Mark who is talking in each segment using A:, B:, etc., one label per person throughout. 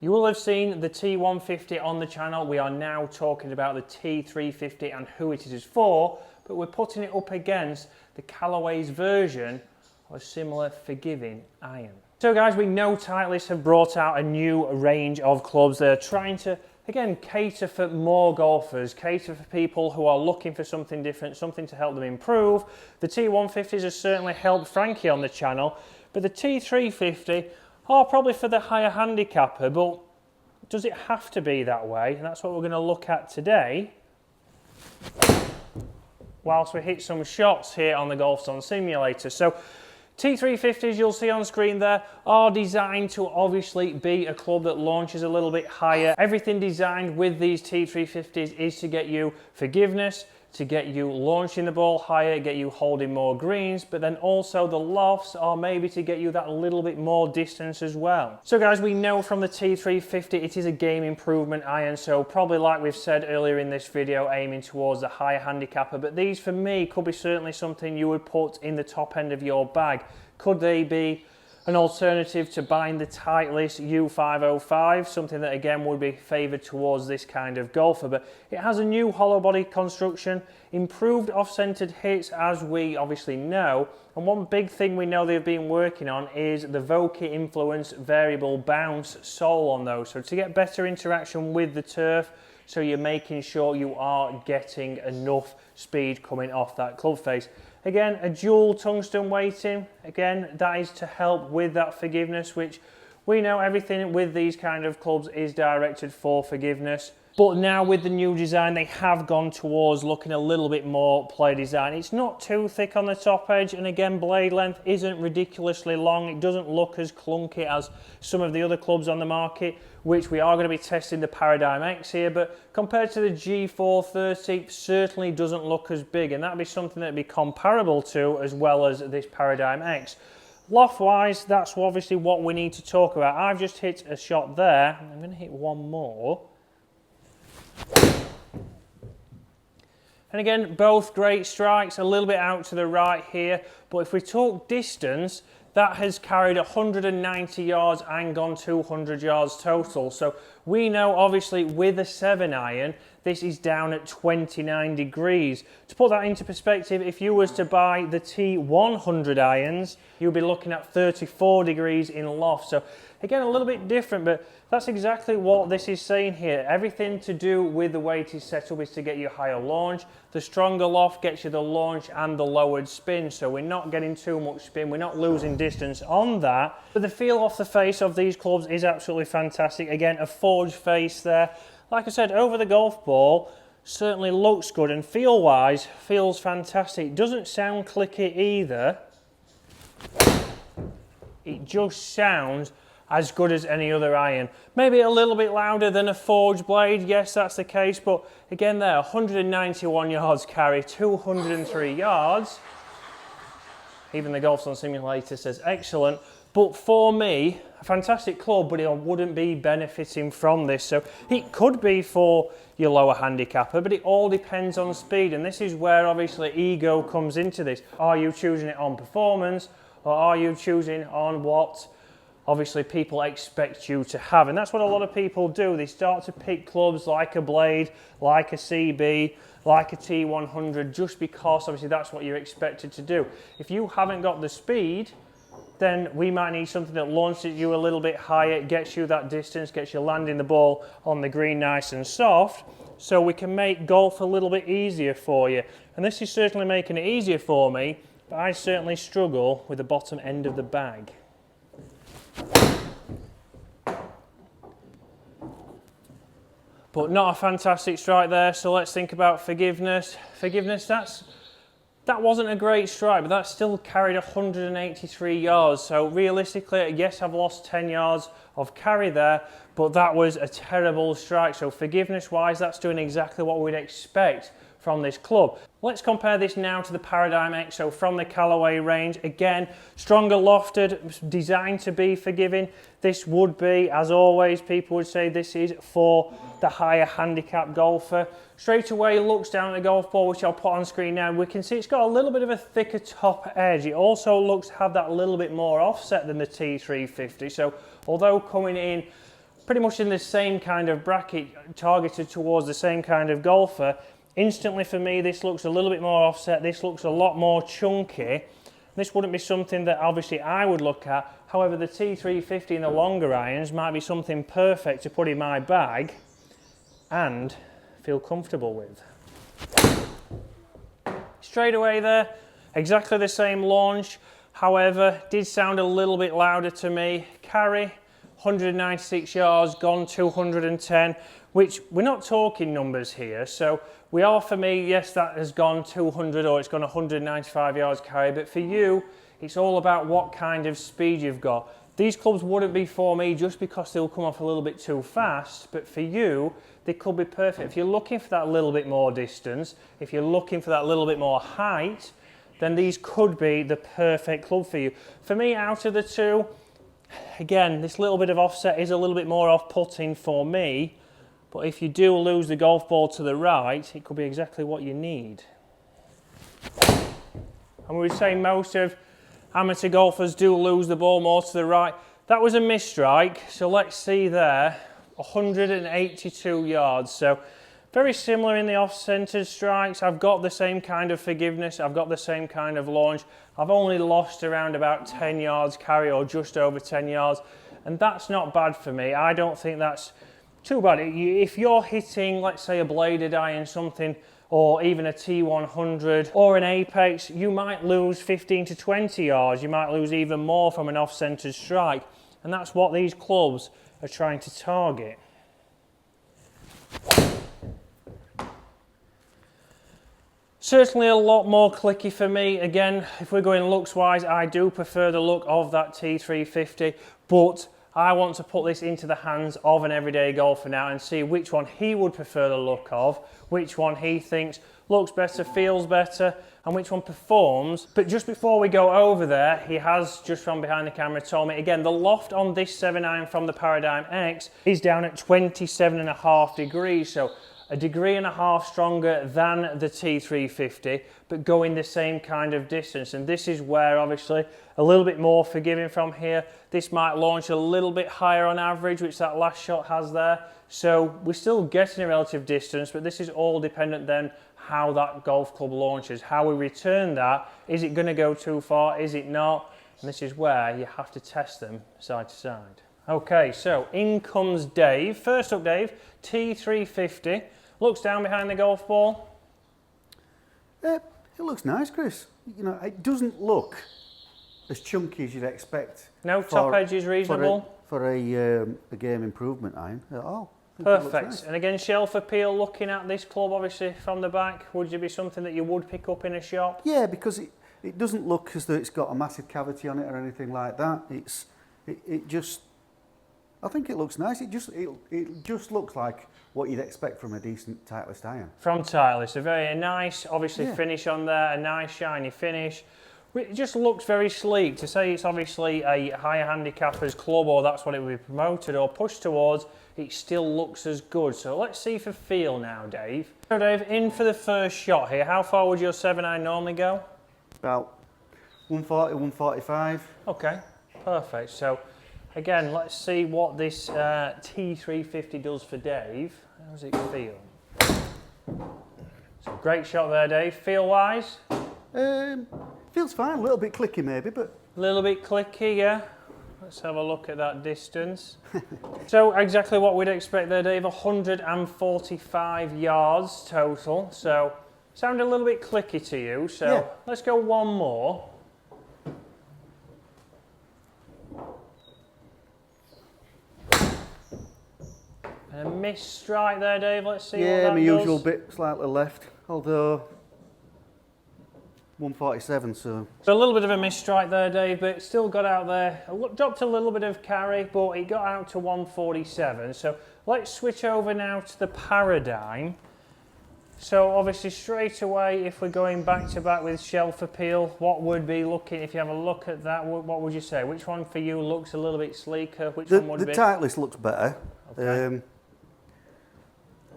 A: You will have seen the T150 on the channel. We are now talking about the T350 and who it is for, but we're putting it up against the Callaway's version of a similar forgiving iron. So guys, we know Titleist have brought out a new range of clubs. They're trying to, again, cater for more golfers, cater for people who are looking for something different, something to help them improve. The T150s has certainly helped Frankie on the channel, but the T350 are probably for the higher handicapper, but does it have to be that way? And that's what we're going to look at today, whilst we hit some shots here on the Golf Zone Simulator. So T350s you'll see on screen there are designed to obviously be a club that launches a little bit higher. Everything designed with these T350s is to get you forgiveness, to get you launching the ball higher, get you holding more greens, but then also the lofts are maybe to get you that little bit more distance as well. So guys, we know from the T350 it is a game improvement iron, so probably like we've said earlier in this video, aiming towards the higher handicapper, but these for me could be certainly something you would put in the top end of your bag. Could they be an alternative to buying the Titleist U505, something that again would be favoured towards this kind of golfer, but it has a new hollow body construction, improved off-centered hits as we obviously know, and one big thing we know they've been working on is the Vokey influence variable bounce sole on those, so to get better interaction with the turf, so you're making sure you are getting enough speed coming off that club face. Again, a dual tungsten weighting, again, that is to help with that forgiveness, which we know everything with these kind of clubs is directed for forgiveness. But now with the new design, they have gone towards looking a little bit more play design. It's not too thick on the top edge, and again, blade length isn't ridiculously long. It doesn't look as clunky as some of the other clubs on the market, which we are going to be testing the PARADYM X here, but compared to the G430, certainly doesn't look as big, and that'd be something that'd be comparable to as well as this PARADYM X. Loft-wise, that's obviously what we need to talk about. I've just hit a shot there. I'm going to hit one more. And again, both great strikes, a little bit out to the right here, but if we talk distance, that has carried 190 yards and gone 200 yards total. So we know obviously with a 7-iron, this is down at 29 degrees. To put that into perspective, if you was to buy the T100 irons, you'll be looking at 34 degrees in loft. So again, a little bit different, but that's exactly what this is saying here. Everything to do with the way it is set up is to get you higher launch. The stronger loft gets you the launch and the lowered spin, so we're not getting too much spin, we're not losing distance on that. But the feel off the face of these clubs is absolutely fantastic. Again, a forged face there. Like I said, over the golf ball, certainly looks good, and feel-wise, feels fantastic. It doesn't sound clicky either. It just sounds as good as any other iron. Maybe a little bit louder than a forged blade, yes, that's the case, but again there, 191 yards carry, 203 yards. Even the Golf Zone Simulator says excellent, but for me, a fantastic club, but I wouldn't be benefiting from this. So it could be for your lower handicapper, but it all depends on speed, and this is where obviously ego comes into this. Are you choosing it on performance, or are you choosing on what obviously people expect you to have? And that's what a lot of people do. They start to pick clubs like a Blade, like a CB, like a T100, just because obviously that's what you're expected to do. If you haven't got the speed, then we might need something that launches you a little bit higher, gets you that distance, gets you landing the ball on the green nice and soft, so we can make golf a little bit easier for you. And this is certainly making it easier for me, but I certainly struggle with the bottom end of the bag. But not a fantastic strike there, so let's think about forgiveness. Forgiveness, that wasn't a great strike, but that still carried 183 yards. So realistically, yes, I've lost 10 yards of carry there, but that was a terrible strike. So forgiveness-wise, that's doing exactly what we'd expect from this club. Let's compare this now to the PARADYM X, so from the Callaway range. Again, stronger lofted, designed to be forgiving. This would be, as always, people would say this is for the higher handicap golfer. Straight away looks down at the golf ball, which I'll put on screen now. We can see it's got a little bit of a thicker top edge. It also looks to have that little bit more offset than the T350. So although coming in pretty much in the same kind of bracket, targeted towards the same kind of golfer. Instantly for me, this looks a little bit more offset, this looks a lot more chunky. This wouldn't be something that obviously I would look at. However, the T350 and the longer irons might be something perfect to put in my bag and feel comfortable with. Straight away there, exactly the same launch. However, did sound a little bit louder to me. Carry, 196 yards, gone 210, which we're not talking numbers here. So we are, for me, yes, that has gone 200 or it's gone 195 yards carry, but for you, it's all about what kind of speed you've got. These clubs wouldn't be for me just because they'll come off a little bit too fast, but for you, they could be perfect. If you're looking for that little bit more distance, if you're looking for that little bit more height, then these could be the perfect club for you. For me, out of the two, again, this little bit of offset is a little bit more off-putting for me, but if you do lose the golf ball to the right, it could be exactly what you need. And we would say most of amateur golfers do lose the ball more to the right. That was a misstrike, so let's see there, 182 yards. So very similar in the off-centered strikes. I've got the same kind of forgiveness, I've got the same kind of launch. I've only lost around about 10 yards carry, or just over 10 yards, and that's not bad for me. I don't think that's too bad. If you're hitting, let's say, a bladed iron, something, or even a T100 or an Apex, you might lose 15 to 20 yards. You might lose even more from an off-centered strike, and that's what these clubs are trying to target. Certainly a lot more clicky for me. Again, if we're going looks wise, I do prefer the look of that T350, but I want to put this into the hands of an everyday golfer now and see which one he would prefer the look of, which one he thinks looks better, feels better, and which one performs. But just before we go over there, he has, just from behind the camera, told me, again, the loft on this 7-iron from the PARADYM X is down at 27.5 degrees, so a degree and a half stronger than the T350, but going the same kind of distance. And this is where, obviously, a little bit more forgiving from here. This might launch a little bit higher on average, which that last shot has there. So we're still getting a relative distance, but this is all dependent then how that golf club launches, how we return that. Is it going to go too far? Is it not? And this is where you have to test them side to side. Okay, so in comes Dave. First up, Dave, T350. Looks down behind the golf ball.
B: It looks nice, Chris. You know, it doesn't look as chunky as you'd expect.
A: No, top edge is reasonable.
B: For a game improvement iron at all.
A: Perfect.
B: Nice.
A: And again, shelf appeal, looking at this club, obviously, from the back, would it be something that you would pick up in a shop?
B: Yeah, because it doesn't look as though it's got a massive cavity on it or anything like that. It just, I think it looks nice. It just looks like what you'd expect from a decent Titleist iron. From
A: Titleist, a very nice, obviously, finish on there, a nice shiny finish. It just looks very sleek. To say it's obviously a higher handicapper's club, or that's what it would be promoted or pushed towards, it still looks as good. So let's see for feel now, Dave. So Dave, in for the first shot here, how far would your 7-iron normally go?
B: About 140, 145. Okay,
A: perfect. So again, let's see what this T350 does for Dave. How does it feel? So great shot there, Dave. Feel-wise?
B: Feels fine. A little bit clicky maybe, but...
A: A little bit clicky, yeah. Let's have a look at that distance. So exactly what we'd expect there, Dave. 145 yards total. So sound a little bit clicky to you. So let's go one more. And a missed strike there, Dave. Let's see what that does.
B: Yeah, my usual bit slightly left, although 147, so
A: a little bit of a missed strike there, Dave, but it still got out there. Dropped a little bit of carry, but it got out to 147. So let's switch over now to the PARADYM. So obviously straight away, if we're going back to back with shelf appeal, what would be looking, if you have a look at that, what would you say? Which one for you looks a little bit sleeker? Which one would be?
B: The Titleist looks better.
A: Okay.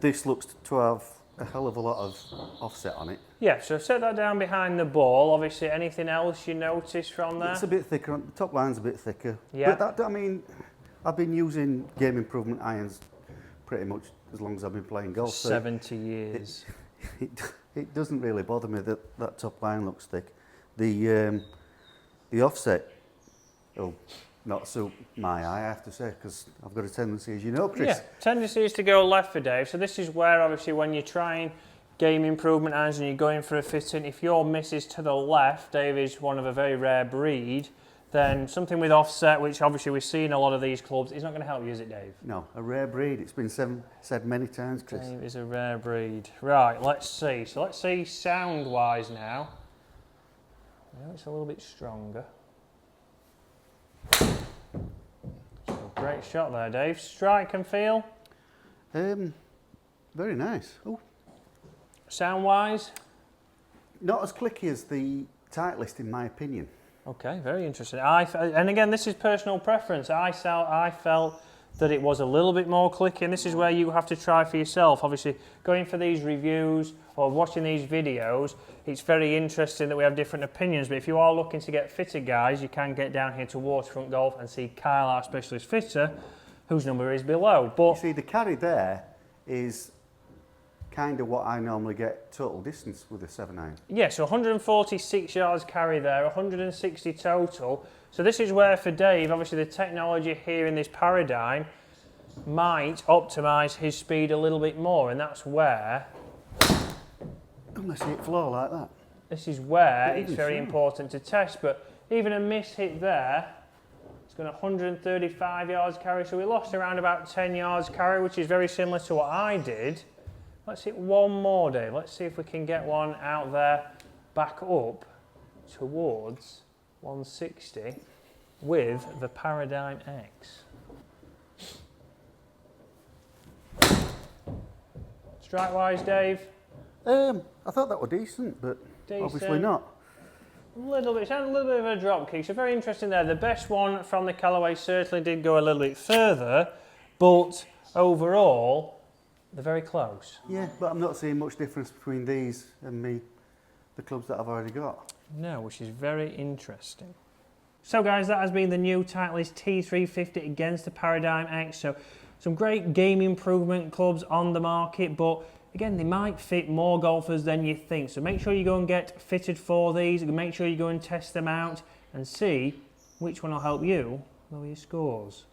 B: This looks to have a hell of a lot of offset on it.
A: Yeah, so set that down behind the ball. Obviously, anything else you notice from there?
B: It's a bit thicker. The top line's a bit thicker.
A: Yeah.
B: But that, I mean, I've been using game improvement irons pretty much as long as I've been playing golf.
A: 70 years.
B: It doesn't really bother me that that top line looks thick. The offset will not suit my eye, I have to say, because I've got a tendency, as you know, Chris.
A: Yeah, tendency is to go left for Dave. So this is where, obviously, when you're trying game improvement irons and you're going for a fitting, if your miss is to the left, Dave is one of a very rare breed, then something with offset, which obviously we see in a lot of these clubs, is not going to help you, is it, Dave?
B: No, a rare breed. It's been said many times, Chris.
A: Dave is a rare breed. Right, let's see. So let's see sound-wise now. Yeah, it's a little bit stronger. So great shot there, Dave. Strike and feel?
B: Very nice. Oh,
A: Sound-wise?
B: not as clicky as the Titleist, in my opinion.
A: Okay, very interesting. And again, this is personal preference. I felt that it was a little bit more clicky, and this is where you have to try for yourself. Obviously, going for these reviews or watching these videos, it's very interesting that we have different opinions, but if you are looking to get fitted, guys, you can get down here to Waterfront Golf and see Kyle, our specialist fitter, whose number is below. But
B: You see, the carry there is kind of what I normally get total distance with a 7-iron.
A: yeah, so 146 yards carry there, 160 total. So this is where, for Dave, obviously the technology here in this Paradigm might optimise his speed a little bit more, and that's where...
B: Unless it flow like that.
A: This is where
B: It
A: it's
B: is,
A: very
B: yeah.
A: important to test, but even a miss hit there, it's going 135 yards carry, so we lost around about 10 yards carry, which is very similar to what I did. Let's hit one more, Dave. Let's see if we can get one out there, back up towards 160 with the PARADYM X. Strike-wise, Dave?
B: I thought that were decent, but obviously
A: Decent.
B: not.
A: A little bit of a drop kick, so very interesting there. The best one from the Callaway certainly did go a little bit further, but overall, they're very close.
B: Yeah, but I'm not seeing much difference between these and the clubs that I've already got.
A: No, which is very interesting. So guys, that has been the new Titleist T350 against the PARADYM X. So some great game improvement clubs on the market, but again, they might fit more golfers than you think. So make sure you go and get fitted for these. Make sure you go and test them out and see which one will help you lower your scores.